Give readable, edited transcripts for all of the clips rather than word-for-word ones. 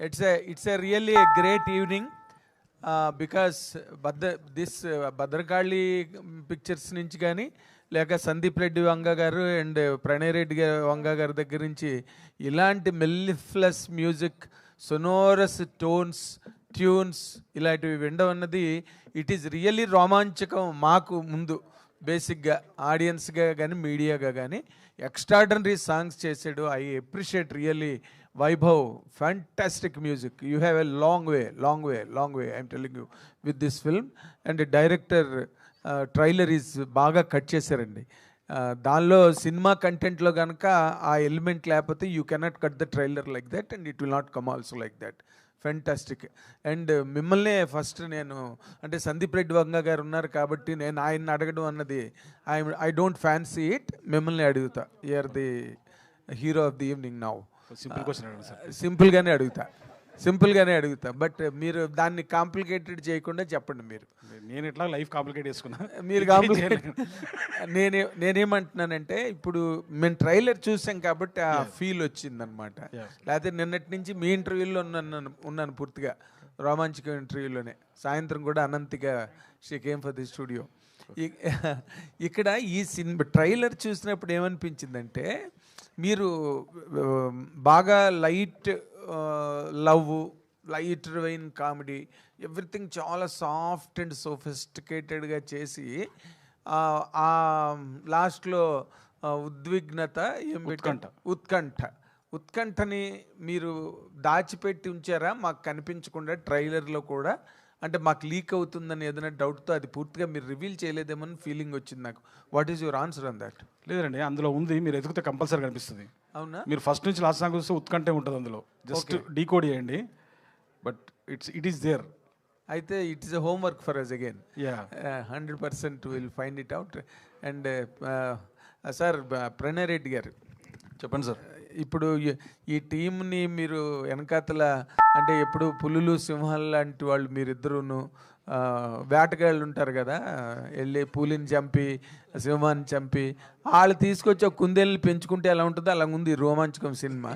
It's a really a great evening because Bhadrakali pictures నుంచి కానీ లేక సందీప్ రెడ్డి వంగ గారు అండ్ ప్రణయ్ రెడ్డి వంగ గారి దగ్గర నుంచి ఇలాంటి మెల్లిఫ్లస్ మ్యూజిక్, సొనోరస్ టోన్స్, ట్యూన్స్ ఇలాంటివి వినడం అన్నది ఇట్ ఈస్ రియల్లీ రోమాంచకం. మాకు ముందు బేసిక్గా ఆడియన్స్గా కానీ మీడియాగా కానీ ఎక్స్ట్రాడనరీ సాంగ్స్ చేసాడు. I appreciate really Vaibhav, fantastic music. You have a long way I'm telling you with this film. And director trailer is బాగా కట్ చేశారండి. దానిలో సినిమా కంటెంట్లో కనుక ఆ ఎలిమెంట్ లేకపోతే you cannot cut the trailer like that and it will not come also like that. Fantastic. And మిమ్మల్నే first నేను అంటే సందీప్ రెడ్డి వంగ గారు ఉన్నారు కాబట్టి నేను ఆయన్ని అడగడం అన్నది ఐ డోంట్ ఫ్యాన్సీ ఇట్. మిమ్మల్ని అడుగుతా, you are the hero of the evening now. సింపుల్గానే అడుగుతా బట్ మీరు దాన్ని కాంప్లికేటెడ్ చేయకుండా చెప్పండి. నేను ఇట్లా లైఫ్ కాంప్లికేట్ చేసుకున్నా, మీరు నేనేమంటున్నానంటే ఇప్పుడు మేము ట్రైలర్ చూసాం కాబట్టి ఆ ఫీల్ వచ్చిందనమాట. లేకపోతే నిన్నటి నుంచి మీ ఇంటర్వ్యూలో ఉన్నాను పూర్తిగా, రోమాంచక ఇంటర్వ్యూలోనే. సాయంత్రం కూడా అనంతిగా she came for the studio. ఇక్కడ ఈ సినిమా ట్రైలర్ చూసినప్పుడు ఏమనిపించిందంటే మీరు బాగా light love, light vein comedy, everything చాలా సాఫ్ట్ అండ్ సోఫిస్టికేటెడ్గా చేసి ఆ లాస్ట్లో ఉద్విగ్నత ఏం ఉత్కంఠని మీరు దాచిపెట్టి ఉంచారా మాకు కనిపించకుండా ట్రైలర్లో కూడా? అంటే మాకు లీక్ అవుతుందని ఏదైనా డౌట్తో అది పూర్తిగా మీరు రివీల్ చేయలేదేమని ఫీలింగ్ వచ్చింది నాకు. What is your answer on that? లేదండి, అందులో ఉంది, మీరు ఎదుగుతే కంపల్సరీ కనిపిస్తుంది. అవునా? మీరు ఫస్ట్ నుంచి లాస్ట్ సాంగ్ చూస్తే ఉత్కంఠే ఉంటుంది అందులో, జస్ట్ డీకోడ్ చేయండి. But it is there. అయితే it is a homework for us again. 100% will find it out. And sir Pranay Reddy గారు చెప్పండి సార్. ఇప్పుడు ఈ టీంని మీరు వెనకాతల అంటే ఎప్పుడు పులులు సింహాలు లాంటి వాళ్ళు మీరిద్దరూను వేటగాళ్ళు ఉంటారు కదా, వెళ్ళి పులిని చంపి సింహాన్ని చంపి వాళ్ళు తీసుకొచ్చి ఒక కుందేళ్ళని పెంచుకుంటే ఎలా ఉంటుందో అలా ఉంది రోమాంచకం సినిమా.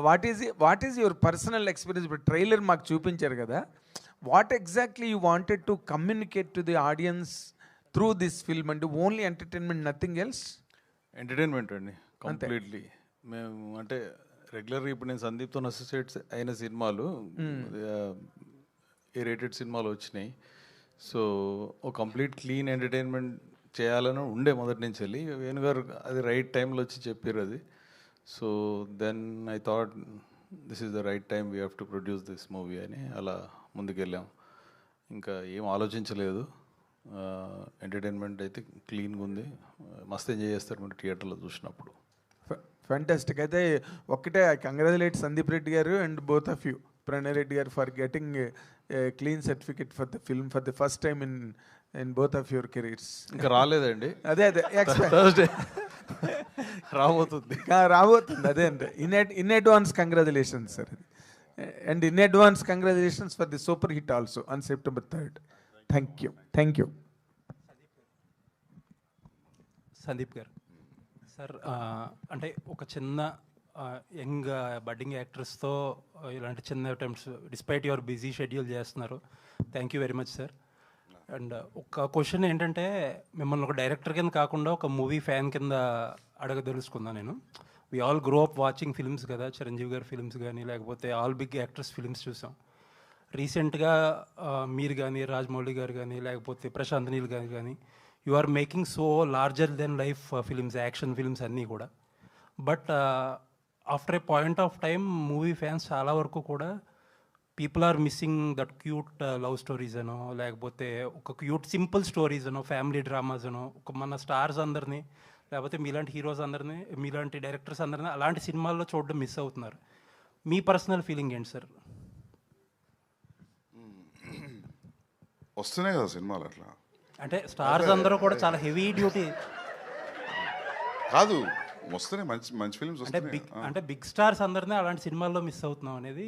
What is your personal experience? ఇప్పుడు ట్రైలర్ మాకు చూపించారు కదా, what exactly you wanted to communicate to the audience through this film? అంటే only entertainment, nothing else? Entertainment అండి కంప్లీట్లీ. మేము అంటే రెగ్యులర్గా ఇప్పుడు నేను సందీప్తో అసోసియేట్స్ అయిన సినిమాలు ఏ రేటెడ్ సినిమాలు వచ్చినాయి. సో ఒక కంప్లీట్ క్లీన్ ఎంటర్టైన్మెంట్ చేయాలని ఉండే మొదటి నుంచి వెళ్ళి. వేణుగారు అది రైట్ టైంలో వచ్చి చెప్పారు అది. So then I thought this is the right time, we have to produce this movie అని అలా ముందుకెళ్ళాం. ఇంకా ఏం ఆలోచించలేదు. ఎంటర్టైన్మెంట్ అయితే క్లీన్గా ఉంది, మస్తు ఎంజాయ్ చేస్తారు మీరు థియేటర్లో చూసినప్పుడు. ఫ్యాంటాస్టిక్. అయితే ఒక్కటే ఐ కంగ్రాచులేట్ సందీప్ రెడ్డి గారు and both of you, Pranay Reddy గారు, for getting clean certificate for the film for the first time in both of your careers. ఇంకా రాలేదండి, అదే థర్స్డే రాబోతుంది. అదే అంటే in advance congratulations sir. And in advance congratulations for the super hit also on September 3rd. Thank you. Sandeep గారు sir, అంటే ఒక చిన్న యంగ్ బడ్డింగ్ యాక్టర్స్తో ఇలాంటి చిన్న attempts despite your busy schedule చేస్తున్నారు. Thank you very much sir. And ఒక question ఏంటంటే, మిమ్మల్ని ఒక డైరెక్టర్ కింద కాకుండా ఒక మూవీ ఫ్యాన్ కింద అడగదలుచుకున్నాను నేను. We all grow up watching films కదా, చిరంజీవి గారి ఫిల్మ్స్ కానీ లేకపోతే ఆల్ బిగ్ యాక్టర్స్ ఫిల్మ్స్ చూసాం. రీసెంట్గా మీరు కానీ, రాజమౌళి గారు కానీ లేకపోతే ప్రశాంత్ నీల్ గారు కానీ, you are making so larger than life films, action films అన్నీ కూడా. But after a point of time movie fans చాలా వరకు కూడా people are missing that cute love stories అనో లేకపోతే ఒక క్యూట్ సింపుల్ స్టోరీస్ అనో, ఫ్యామిలీ డ్రామాస్ అనో, ఒక మన స్టార్స్ అందరినీ లేకపోతే మీలాంటి హీరోస్ అందరినీ, మీలాంటి డైరెక్టర్స్ అందరినీ అలాంటి సినిమాల్లో చూడడం మిస్ అవుతున్నారు. మీ పర్సనల్ ఫీలింగ్ ఏంటి సార్? వస్తున్నాయి కదా సినిమాలు అట్లా, అంటే స్టార్స్ అందరూ కూడా చాలా హెవీ డ్యూటీ కాదు, వస్తున్నాయి మంచి మంచి ఫిల్మ్స్ వస్తున్నాయి. అంటే బిగ్ స్టార్స్ అందరినీ అలాంటి సినిమాల్లో మిస్ అవుతున్నాం అనేది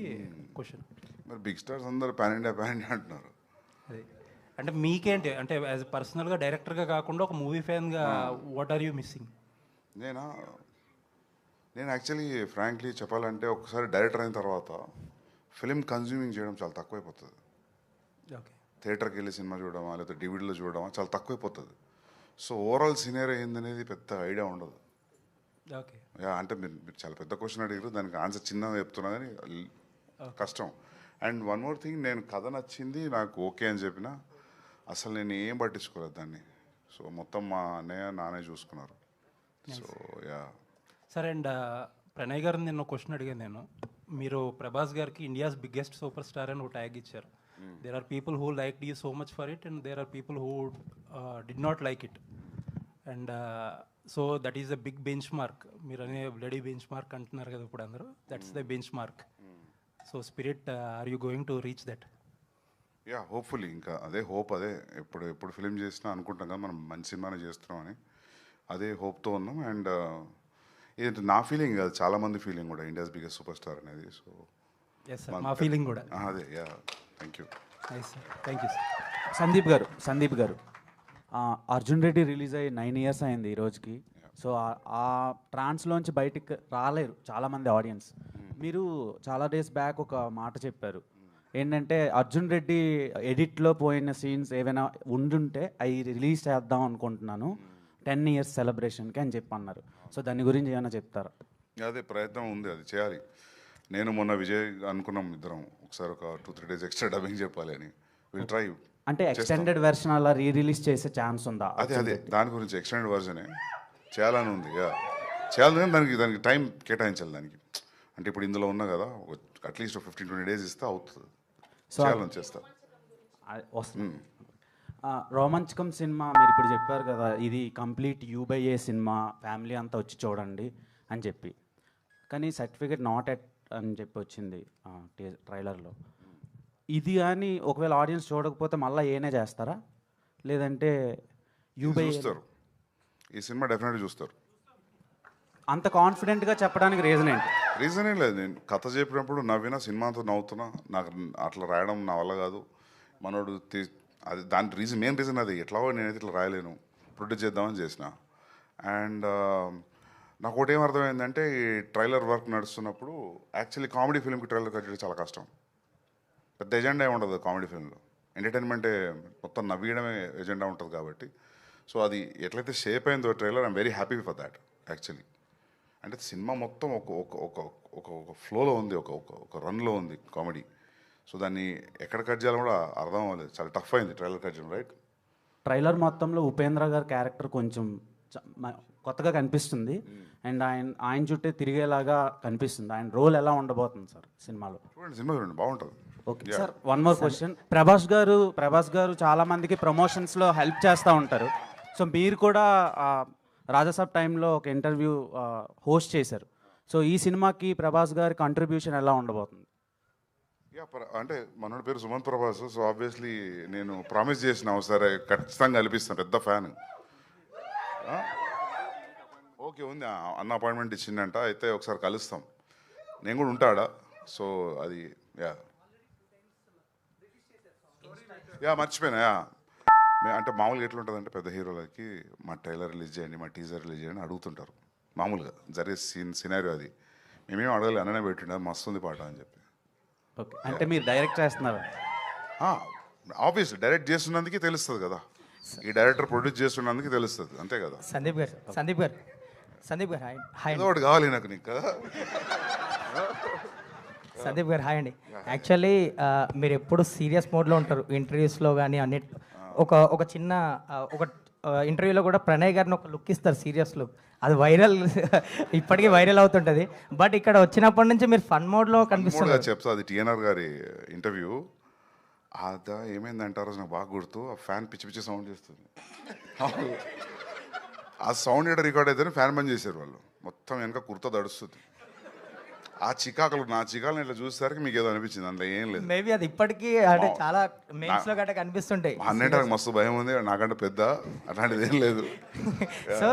క్వశ్చన్. మరి బిగ్ స్టార్స్ అందరూ పాన్ ఇండియా అంటున్నారు. అదే అంటే మీకేంటి, అంటే యాజ్ పర్సనల్గా డైరెక్టర్గా కాకుండా ఒక మూవీ ఫ్యాన్గా వాట్ ఆర్ యూ మిస్సింగ్? నేను యాక్చువల్లీ ఫ్రాంక్లీ చెప్పాలంటే ఒకసారి డైరెక్టర్ అయిన తర్వాత ఫిలిం కన్జ్యూమింగ్ చేయడం చాలా తక్కువైపోతుంది. ఓకే. థియేటర్కి వెళ్ళి సినిమా చూడడమా లేకపోతే డివిడీలో చూడడమా చాలా తక్కువైపోతుంది. సో ఓవరాల్ సినేరియో ఏందనేది పెద్ద ఐడియా ఉండదు. ఓకే. అంటే మీరు చాలా పెద్ద క్వశ్చన్ అడిగారు, దానికి ఆన్సర్ చిన్నగా చెప్తున్నా కానీ కష్టం. అండ్ వన్ మోర్ థింగ్, నేను కథ నచ్చింది నాకు ఓకే అని చెప్పిన అసలు నేను ఏం పట్టించుకోలేదు దాన్ని. సో మొత్తం మా అన్నయ్య నానే చూసుకున్నారు. సో సరే. అండ్ ప్రణయ్ గారిని నిన్న క్వశ్చన్ అడిగాను నేను. మీరు ప్రభాస్ గారికి ఇండియాస్ బిగ్గెస్ట్ సూపర్ స్టార్ అని ఒక ట్యాగ్ ఇచ్చారు. There are people who like you so much for it and there are people who did not like it. And so that is the big benchmark. మీరు అనే bloody benchmark అంటున్నారు కదా ఇప్పుడు అందరూ. That's the benchmark. So Spirit, are you going to reach that? Hopefully ఇంకా అదే hope. అదే ఎప్పుడు ఫిలిం చేసినా అనుకుంటాం కదా మనం మంచి సినిమానే చేస్తున్నామని. అదే హోప్తో ఉన్నాం. అండ్ ఇది నా ఫీలింగ్ కాదు, చాలా మంది ఫీలింగ్ కూడా, ఇండియాస్ బిగ్గెస్ట్ సూపర్ స్టార్ అనేది. సో మా ఫీలింగ్ కూడా అదే. Thank you. Thank you sir. Sandeep గారు అర్జున్ రెడ్డి రిలీజ్ అయ్యి 9 years అయింది ఈ రోజుకి. సో ఆ ట్రాన్స్లోంచి బయటికి రాలేరు చాలామంది ఆడియన్స్. మీరు చాలా డేస్ బ్యాక్ ఒక మాట చెప్పారు ఏంటంటే అర్జున్ రెడ్డి ఎడిట్లో పోయిన సీన్స్ ఏవైనా ఉండుంటే అవి రిలీజ్ చేద్దాం అనుకుంటున్నాను 10 years సెలబ్రేషన్కి అని చెప్పి అన్నారు. సో దాని గురించి ఏమైనా చెప్తారా? అదే ప్రయత్నం ఉంది, అది చేయాలి. నేను మొన్న విజయ్ అనుకున్నాం ఇద్దరం ఒకసారి ఒక 2-3 days ఎక్స్ట్రా డబ్బింగ్ చెప్పాలి అని. Will try. అంటే ఎక్స్టెండెడ్ వెర్షన్ అలా రిలీజ్ చేసే ఛాన్స్ ఉందా? అదే దాని గురించి ఎక్స్టెండెడ్ వర్జనే చేయాలని ఉంది. చేయాలని దానికి టైం కేటాయించాలి దానికి. అంటే ఇప్పుడు ఇందులో ఉన్నా కదా, అట్లీస్ట్ 15-20 days ఇస్తే అవుతుంది. చేయాలని చేస్తా వస్తుంది. రోమాంచకం సినిమా మీరు ఇప్పుడు చెప్పారు కదా, ఇది కంప్లీట్ U/A సినిమా, ఫ్యామిలీ అంతా వచ్చి చూడండి అని చెప్పి. కానీ సర్టిఫికేట్ నాట్ ఎట్ అని చెప్పి వచ్చింది ట్రైలర్లో. ఇది కానీ ఒకవేళ ఆడియన్స్ చూడకపోతే మళ్ళీ ఏనే చేస్తారా, లేదంటే U/A చూస్తారు? ఈ సినిమా డెఫినెట్గా చూస్తారు. అంత కాన్ఫిడెంట్గా చెప్పడానికి రీజన్ ఏంటి? రీజన్ ఏం లేదు. నేను కథ చెప్పినప్పుడు నవ్వినా, సినిమాతో నవ్వుతున్నా. నాకు అట్లా రాయడం నా వల్ల కాదు. మనోడు అది దాని మెయిన్ రీజన్ అది. ఎట్లాగో నేనైతే ఇట్లా రాయలేను, ప్రొడ్యూస్ చేద్దామని చేసిన. అండ్ నాకు ఒకటి ఏం అర్థమైందంటే, ఈ ట్రైలర్ వర్క్ నడుస్తున్నప్పుడు యాక్చువల్లీ కామెడీ ఫిల్మ్కి ట్రైలర్ కట్ చేయడం చాలా కష్టం. పెద్ద ఎజెండా ఏమి ఉండదు కామెడీ ఫిల్మ్లో. ఎంటర్టైన్మెంటే మొత్తం నవ్వడమే ఎజెండా ఉంటుంది కాబట్టి. సో అది ఎట్లయితే షేప్ అయిందో trailer, I'm very happy for that actually. అంటే సినిమా మొత్తం ఒక ఫ్లోలో ఉంది, ఒక రన్లో ఉంది కామెడీ. సో దాన్ని ఎక్కడ కట్ చేయాలో కూడా అర్థం అవ్వలేదు. చాలా టఫ్ అయింది ట్రైలర్ కట్ చేయడం. రైట్. ట్రైలర్ మొత్తంలో ఉపేంద్ర గారి క్యారెక్టర్ కొంచెం కొత్తగా కనిపిస్తుంది. అండ్ ఆయన చుట్టే తిరిగేలాగా కనిపిస్తుంది. ఆయన రోల్ ఎలా ఉండబోతుంది సార్ సినిమాలో? సినిమా చూడండి, బాగుంటుంది. Okay sir, one more question. Prabhas గారు చాలా మందికి ప్రమోషన్స్లో హెల్ప్ చేస్తూ ఉంటారు. సో మీరు కూడా రాజాసాబ్ టైంలో ఒక ఇంటర్వ్యూ హోస్ట్ చేశారు. సో ఈ సినిమాకి ప్రభాస్ గారి కాంట్రిబ్యూషన్ ఎలా ఉండబోతుంది? అంటే మనోడి పేరు సుమంత్ ప్రభాస్. సో ఆబ్వియస్లీ నేను ప్రామిస్ చేసిన ఒకసారి ఖచ్చితంగా కల్పిస్తాను. పెద్ద ఫ్యాన్. ఓకే ఉంది, అన్న అపాయింట్మెంట్ ఇచ్చిందంట. అయితే ఒకసారి కలుస్తాం. నేను కూడా ఉంటాడా. సో అది మర్చిపోయినా. అంటే మామూలుగా ఎట్లుంటుందంటే, పెద్ద హీరోలకి మా ట్రైలర్ రిలీజ్ చేయండి, మా టీజర్ రిలీజ్ చేయండి అడుగుతుంటారు. మామూలుగా జరిగే సినారియో అది. మేమేం అడగలేదు, అన్ననే పెట్టిండ మస్తుంది పాట అని చెప్పి. ఓకే, అంటే మీరు డైరెక్ట్ చేస్తున్నారు? ఆబ్వియస్లీ డైరెక్ట్ చేస్తున్నందుకే తెలుస్తుంది కదా. ఈ డైరెక్టర్ ప్రొడ్యూస్ చేస్తున్నందుకు తెలుస్తుంది, అంతే కదా. సందీప్ గారు హాయ్. ఏదో ఒకటి కావాలి నాకు నీకు కదా. సందీప్ గారు హాయ్ అండి. యాక్చువల్లీ మీరు ఎప్పుడు సీరియస్ మోడ్లో ఉంటారు ఇంటర్వ్యూస్లో కానీ అన్నిట్లో. ఒక చిన్న ఇంటర్వ్యూలో కూడా ప్రణయ్ గారిని ఒక లుక్ ఇస్తారు, సీరియస్ లుక్. అది వైరల్, ఇప్పటికీ వైరల్ అవుతుంటుంది. బట్ ఇక్కడ వచ్చినప్పటి నుంచి మీరు ఫన్ మోడ్లో కనిపిస్తున్నారు. చెప్తా, అది టీఎన్ఆర్ గారి ఇంటర్వ్యూ. అదా ఏమైందంటే, ఆ రోజు నాకు బాగా గుర్తు, ఆ ఫ్యాన్ పిచ్చి పిచ్చి సౌండ్ చేస్తుంది. ఆ సౌండ్ ఇక్కడ రికార్డ్ అయితేనే ఫ్యాన్ బంద్ చేశారు వాళ్ళు. మొత్తం వెనక కుర్తా దడుస్తుంది. ఆ నా చికాకులు ఇట్లా చూసేసరికి మీకు ఏదో అనిపించింది, అందులో ఏం లేదు. మేబీ అది ఇప్పటికీ అంటే చాలా మెయిన్స్ లో గట్రా కనిపిస్తుంటాయి. అన్నింటి మస్తు భయం ఉంది, నాకంటే పెద్ద అట్లాంటిది ఏం లేదు. సో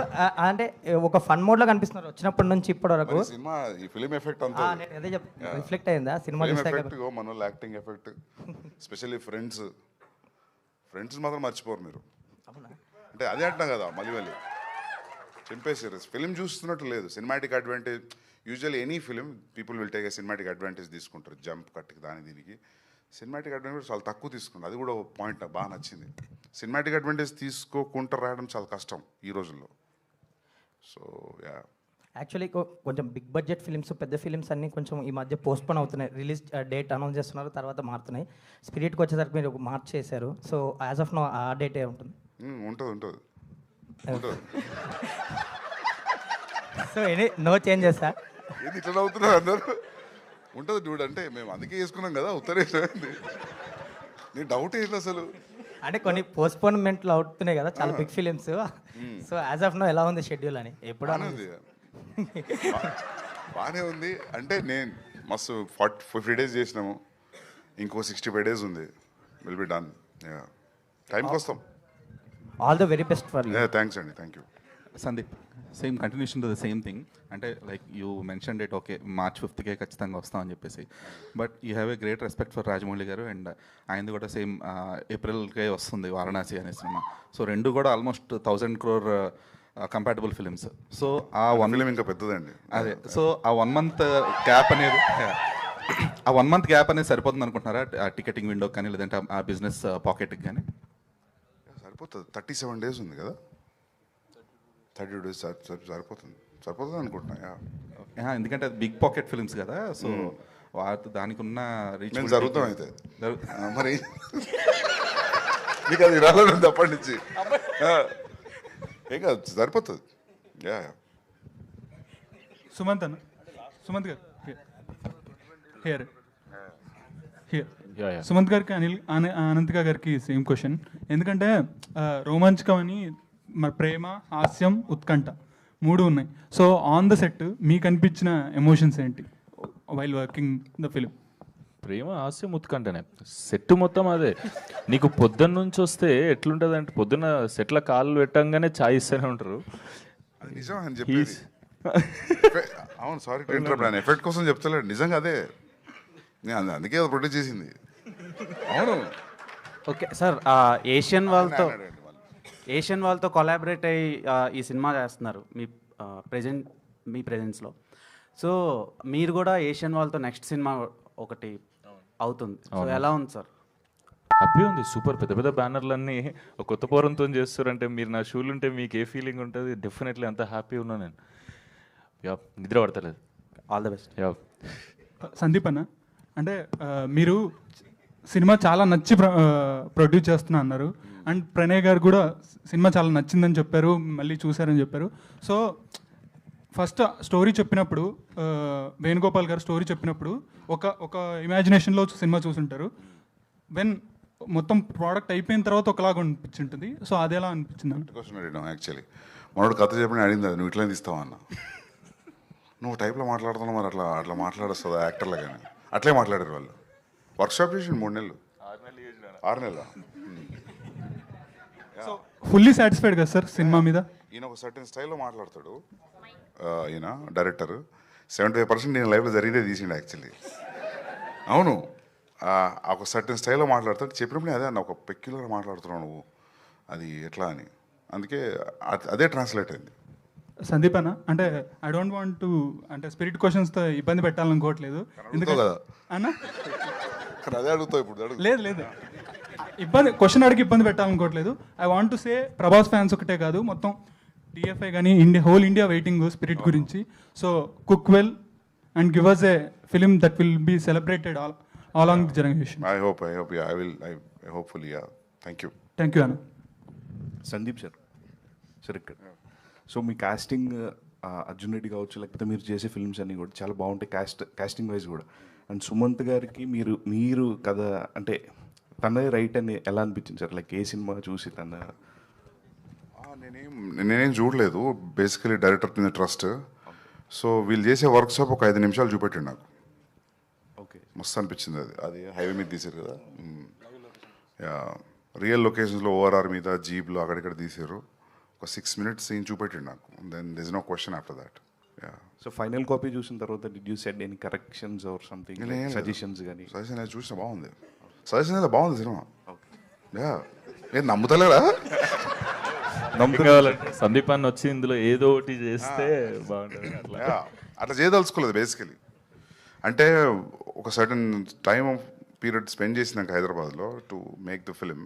అంటే ఒక ఫన్ మోడ్ లో కనిపిస్తున్నారు వచ్చినప్పటి నుంచి ఇప్పటి వరకు. సినిమా ఈ ఫిలిం ఎఫెక్ట్ అంతా అదే రిఫ్లెక్ట్ అయిందా సినిమా ఎఫెక్ట్? మన వాళ్ళు యాక్టింగ్ ఎఫెక్ట్, స్పెషల్లీ ఫ్రెండ్స్ మాత్రం మర్చిపోరు మీరు. అంటే అదే అంటున్నాం కదా, మళ్ళీ చింపేసారు. ఫిలిం చూస్తున్నట్టు లేదు. Cinematic advantage usually any film people will take a cinematic advantage తీసుకుంటారు, జంప్ కట్కి దాని దీనికి. సినిమాటిక్ అడ్వాంటేజ్ చాలా తక్కువ తీసుకుంటారు. అది కూడా ఒక పాయింట్ నాకు బాగా నచ్చింది. సినిమాటిక్ అడ్వాంటేజ్ తీసుకోకుండా రాయడం చాలా కష్టం ఈ రోజుల్లో. సో యా, యాక్చువల్లీ కొంచెం బిగ్ బడ్జెట్ ఫిలిమ్స్, పెద్ద ఫిలిమ్స్ అన్నీ కొంచెం ఈ మధ్య పోస్ట్పోన్ అవుతున్నాయి. రిలీజ్ డేట్ అనౌన్స్ చేస్తున్నారు, తర్వాత మారుతున్నాయి. స్పిరిట్కి వచ్చేసరికి మీరు మార్చ్ చేశారు. సో యాజ్ ఆఫ్ నో ఆ డేటే ఉంటుంది. ఉంటుంది. So no changes sir. ఏది ఇట్లా అవుతున్నారు అందరు? ఉంటుంది చూడు, అంటే మేము అందుకే వేసుకున్నాం కదా ఉత్తరేసింది. నీ డౌట్ ఏంటి అసలు? అంటే కొన్ని పోస్ట్పోన్మెంట్లు అవుతున్నాయి కదా చాలా big films. So as of now ఎలా ఉంది షెడ్యూల్ అని ఎప్పుడు బాగానే ఉంది. అంటే నేను మస్తు 50 days చేసినాము, ఇంకో 65 days ఉంది. Will be done. టైంకి వస్తాం. All the very best for you. Thanks అండి, thank you. Sandeep, same continuation to the same thing. అంటే like you mention date, okay March 5th ఖచ్చితంగా వస్తామని చెప్పేసి, but you have a great respect for Rajamouli గారు, అండ్ ఆయనది కూడా సేమ్ ఏప్రిల్కే వస్తుంది వారణాసి అనే సినిమా. సో రెండు కూడా almost 1000 crore compatible films. So ఆ ఫిలిం ఇంకా పెద్దదండి. అదే, సో ఆ 1 month గ్యాప్ అనేది సరిపోతుంది అనుకుంటున్నారా? టికెటింగ్ విండో కానీ లేదంటే ఆ బిజినెస్ పాకెట్కి కానీ సరిపోతుంది. 37 days ఉంది కదా, 30 days సరిపోతుంది అనుకుంటున్నా. ఎందుకంటే అది బిగ్ పాకెట్ ఫిల్మ్స్ కదా, సో దానికి ఉన్న రీచ్ నేను జరుగుతాం అయితే మరి నీకు అది రాలేదు అప్పటి నుంచి. ఏం కాదు, సరిపోతుంది. యా, సుమంత్ గారు హియర్ సుమంత్ గారికి అనంతిక గారికి సేమ్ క్వశ్చన్. ఎందుకంటే రోమాంచకం అని ప్రేమ, హాస్యం, ఉత్కంఠ 3 ఉన్నాయి. సో ఆన్ ద సెట్ మీకు అనిపించిన ఎమోషన్స్ ఏంటి వైల్ వర్కింగ్ ద ఫిలిం? ప్రేమ, హాస్యం, ఉత్కంఠనే సెట్ మొత్తం అదే. నీకు పొద్దున్న నుంచి వస్తే ఎట్లుంటుంది అంటే, పొద్దున్న సెట్ల కాళ్ళు పెట్టంగానే ఛాయ్ ఇస్తూనే ఉంటారు. అది నిజం అని చెప్పి. అవును, సారీ టు ఇంటరప్ట్. నేను ఎఫెక్ట్ కోసం చెప్తలేడు, నిజంగా అదే. నేను అందుకే ప్రొడ్యూస్ చేసింది. అవును. ఓకే సార్, ఏషియన్ వాళ్ళతో కొలాబరేట్ అయ్యి ఈ సినిమా చేస్తున్నారు మీ ప్రెజెన్స్లో. సో మీరు కూడా ఏషియన్ వాళ్ళతో నెక్స్ట్ సినిమా ఒకటి అవుతుంది. సో ఎలా ఉంది సార్? హ్యాపీ ఉంది, సూపర్. పెద్ద పెద్ద బ్యానర్లన్నీ ఒక కొత్త పోరంతో చేస్తారంటే, మీరు నా షూలు ఉంటే మీకు ఏ ఫీలింగ్ ఉంటుంది? డెఫినెట్లీ అంత హ్యాపీ ఉన్నా నేను. నిద్ర పడతలేదు. All the best. సందీప్ అన్న, అంటే మీరు సినిమా చాలా నచ్చి ప్రొడ్యూస్ చేస్తున్నా అన్నారు, అండ్ ప్రణయ్ గారు కూడా సినిమా చాలా నచ్చిందని చెప్పారు, మళ్ళీ చూశారని చెప్పారు. సో ఫస్ట్ స్టోరీ చెప్పినప్పుడు, వేణుగోపాల్ గారు స్టోరీ చెప్పినప్పుడు ఒక ఇమాజినేషన్లో సినిమా చూసుంటారు. వెన్ మొత్తం ప్రోడక్ట్ అయిపోయిన తర్వాత ఒకలాగా అనిపించింటుంది. సో అది ఎలా అనిపించింది అంటే? క్వశ్చన్ అడిగినాం యాక్చువల్లీ. మనోడు కథ చెప్పిన అడిగింది, అది నువ్వు ఇట్లా తీస్తావా అన్న. నువ్వు టైప్లో మాట్లాడుతున్నావు, మరి అట్లా మాట్లాడొస్తుందా యాక్టర్లో? కానీ అట్లే మాట్లాడారు వాళ్ళు. వర్క్షాప్ చేసి 3 నెలలు 6 నెలలు. సో ఫుల్లీ సాటిస్ఫైడ్ కదా సార్ సినిమా మీద? ఈయన ఒక సర్టెన్ స్టైల్లో మాట్లాడతాడు. ఈయన డైరెక్టర్ 75% నేను లైఫ్లో జరిగితే తీసిండు యాక్చువల్లీ. అవును, ఒక సర్టెన్ స్టైల్లో మాట్లాడతాడు. చెప్పినప్పుడు అదే అన్న, ఒక పెక్యులర్ మాట్లాడుతున్నావు నువ్వు, అది ఎట్లా అని. అందుకే అదే ట్రాన్స్లేట్ అయింది. సందీప్ అన్న, అంటే ఐ డోంట్ వాంట్ టు అంటే స్పిరిట్ క్వశ్చన్స్తో ఇబ్బంది పెట్టాలనుకోవట్లేదు. ఎందుకంటే అన్న అదే అడుగుతావు ఇప్పుడు. లేదు క్వశ్చన్ అడిగి ఇబ్బంది పెట్టాలనుకోవట్లేదు. I want to say Prabhas fans ఒకటే కాదు, మొత్తం డిఎఫ్ఐ కానీ హోల్ ఇండియా వెయిటింగ్ స్పిరిట్ గురించి. So cook well and give us a film that will be celebrated all along the generation. I hope, yeah, I hopefully, yeah. Thank you. Thank you, Anna. Sandeep sir ఇక్కడ. So మీ casting Arjun Reddy కావచ్చు, లేకపోతే మీరు చేసే films అన్నీ కూడా చాలా బాగుంటాయి casting wise కూడా. అండ్ సుమంత్ గారికి మీరు కథ అంటే తనదే రైట్ అని ఎలా అనిపించింది సార్? లైక్ ఏ సినిమా చూసి నేనేం చూడలేదు, బేసికలీ డైరెక్టర్ మీద ట్రస్ట్. సో వీళ్ళు చేసే వర్క్షాప్ ఒక 5 నిమిషాలు చూపెట్టిండు నాకు. ఓకే, మస్తు అనిపించింది. అది హైవే మీద తీసారు కదా, రియల్ లొకేషన్స్లో ఓఆర్ఆర్ మీద జీప్లో అక్కడిక్కడ తీసారు. ఒక 6 minutes సీన్ చూపెట్టిండు నాకు. Then this no question after that. So final copy చూసిన తర్వాత did you said any corrections or something, suggestions కానీ? సజెషన్ అది చూసిన బాగుంది. సజెషన్ అయితే బాగుంది సినిమా. ఏం నమ్ముతలేరా? కావాలంటే సందీప్ అన్న వచ్చి ఇందులో ఏదో ఒకటి చేస్తే బాగుంటుంది అట్లా. అట్లా చేయదలుచుకోలేదు బేసికలీ. అంటే ఒక సర్టన్ టైం పీరియడ్ స్పెండ్ చేసినాక హైదరాబాద్లో టు మేక్ ద ఫిలిం,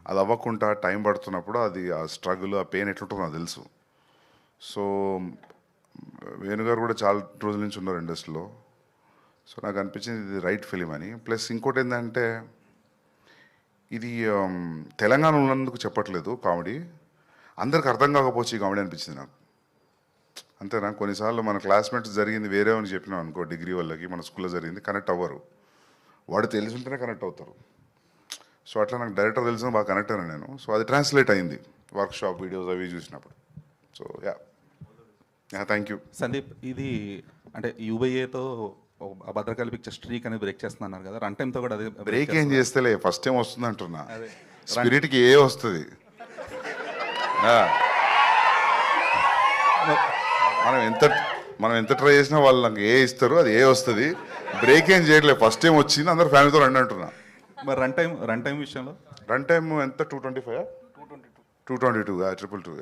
అది అవ్వకుండా టైం పడుతున్నప్పుడు అది ఆ స్ట్రగుల్, ఆ పెయిన్ ఎట్లుంటుందో నాకు తెలుసు. సో వేణుగారు కూడా చాలా రోజుల నుంచి ఉన్నారు ఇండస్ట్రీలో. సో నాకు అనిపించింది ఇది రైట్ ఫిలిం అని. ప్లస్ ఇంకోటి ఏంటంటే ఇది తెలంగాణ ఉన్నందుకు చెప్పట్లేదు కామెడీ, అందరికి అర్థం కాకపోవచ్చు ఈ కామెడీ అనిపించింది నాకు. అంతేనా? కొన్నిసార్లు మన క్లాస్మేట్స్ జరిగింది వేరే అని చెప్పినాం అనుకో, డిగ్రీ వాళ్ళకి మన స్కూల్లో జరిగింది కనెక్ట్ అవ్వరు, వాడు తెలిసి ఉంటేనే కనెక్ట్ అవుతారు. సో అట్లా నాకు డైరెక్టర్ తెలిసిన బాగా కనెక్ట్ అయినా నేను. సో అది ట్రాన్స్లేట్ అయింది వర్క్షాప్ వీడియోస్ అవి చూసినప్పుడు. So thank you. సందీప్, ఇది అంటే యూబైఏతో భద్రకాళి పిక్చర్ స్ట్రీక్ అనేది బ్రేక్ చేస్తున్నారు కదా, రన్ టైంతో కూడా అదే బ్రేక్ ఏం చేస్తేలే, ఫస్ట్ టైం వస్తుంది అంటున్నా. స్పిరిట్కి ఏ వస్తుంది, మనం ఎంత ట్రై చేసినా వాళ్ళు నాకు ఏ ఇస్తారు, అది ఏ వస్తుంది. బ్రేక్ ఏం చేయట్లేదు, ఫస్ట్ టైం వచ్చింది, అందరు ఫ్యామిలీతో రండి అంటున్నా. మరి రన్ టైం విషయంలో రన్ టైం ఎంత? 225 222 222.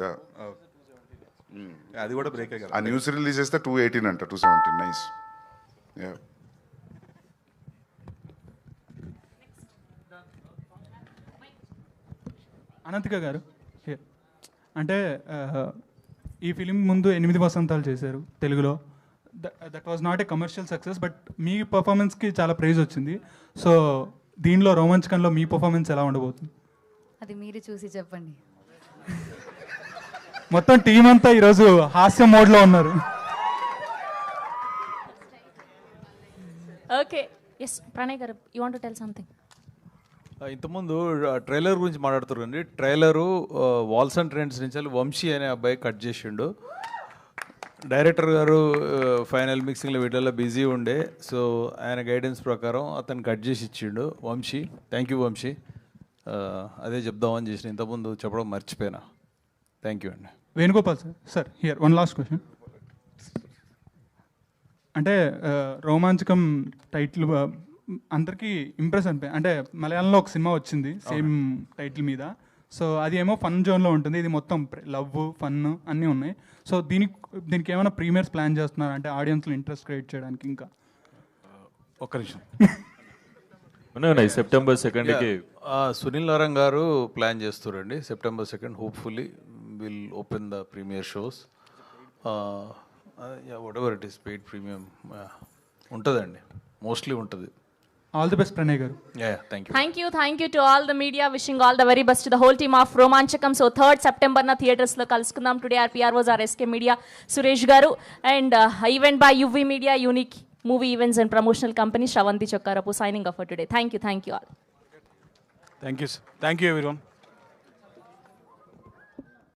అది కూడా బ్రేక్ అయ్యారు. ఆ న్యూస్ రిలీజ్ చేస్తే 218 అంట, 217. నైస్. అనంతిక గారు, అంటే ఈ ఫిలిం ముందు 8 వసంతాలు చేశారు తెలుగులో. That was not a commercial success, but మీ పర్ఫార్మెన్స్కి చాలా ప్రైజ్ వచ్చింది. సో దీనిలో రోమాంచకంలో మీ పర్ఫార్మెన్స్ ఎలా ఉండబోతుంది? అది మీరు చూసి చెప్పండి. మొత్తం టీం అంతా ఈరోజు హాస్య మోడ్లో ఉన్నారు. ఓకే, ఎస్ ప్రణయ్ గారు, you want to tell something? ఇంతకుముందు ట్రైలర్ గురించి మాట్లాడుతున్నారండి. ట్రైలరు వాల్స్ అండ్ ట్రెండ్స్ నుంచి వంశీ అనే అబ్బాయి కట్ చేసిండు. డైరెక్టర్ గారు ఫైనల్ మిక్సింగ్లో వీడియోలో బిజీ ఉండే, సో ఆయన గైడెన్స్ ప్రకారం అతను కట్ చేసి ఇచ్చిండు వంశీ. Thank you Vamsi. అదే చెప్దామని చేసిన, ఇంతకుముందు చెప్పడం మర్చిపోయినా. థ్యాంక్ యూ అండి. Venugopal sir here one last question. అంటే రోమాంచకం టైటిల్ అందరికీ ఇంప్రెస్ అనిపోయింది. అంటే మలయాళంలో ఒక సినిమా వచ్చింది సేమ్ టైటిల్ మీద, సో అది ఏమో ఫన్ జోన్లో ఉంటుంది, ఇది మొత్తం లవ్ ఫన్ అన్నీ ఉన్నాయి. సో దీనికి ఏమైనా ప్రీమియర్స్ ప్లాన్ చేస్తున్నారు అంటే ఆడియన్స్లో ఇంట్రెస్ట్ క్రియేట్ చేయడానికి? ఇంకా ఒక్క నిమిషం. సెప్టెంబర్ 2కి సునీల్ నారాయణ గారు ప్లాన్ చేస్తారండి. September 2 hopefully will open the premiere shows. Whatever it is, paid premium ఉంటుందండి, మోస్ట్లీ ఉంటుంది. ఆల్ ది బెస్ట్ ప్రణయ్ గారు. Thank you. Thank you to all the media. Wishing all the very best to the whole team of Romanchakam. So 3rd September థియేటర్స్లో కలుసుకుందాం. Today our PROs are SK media Suresh గారు and event by UV media, unique movie events and promotional company, Sravanthi Chokkarapu, signing off for today. Thank you all. Thank you everyone.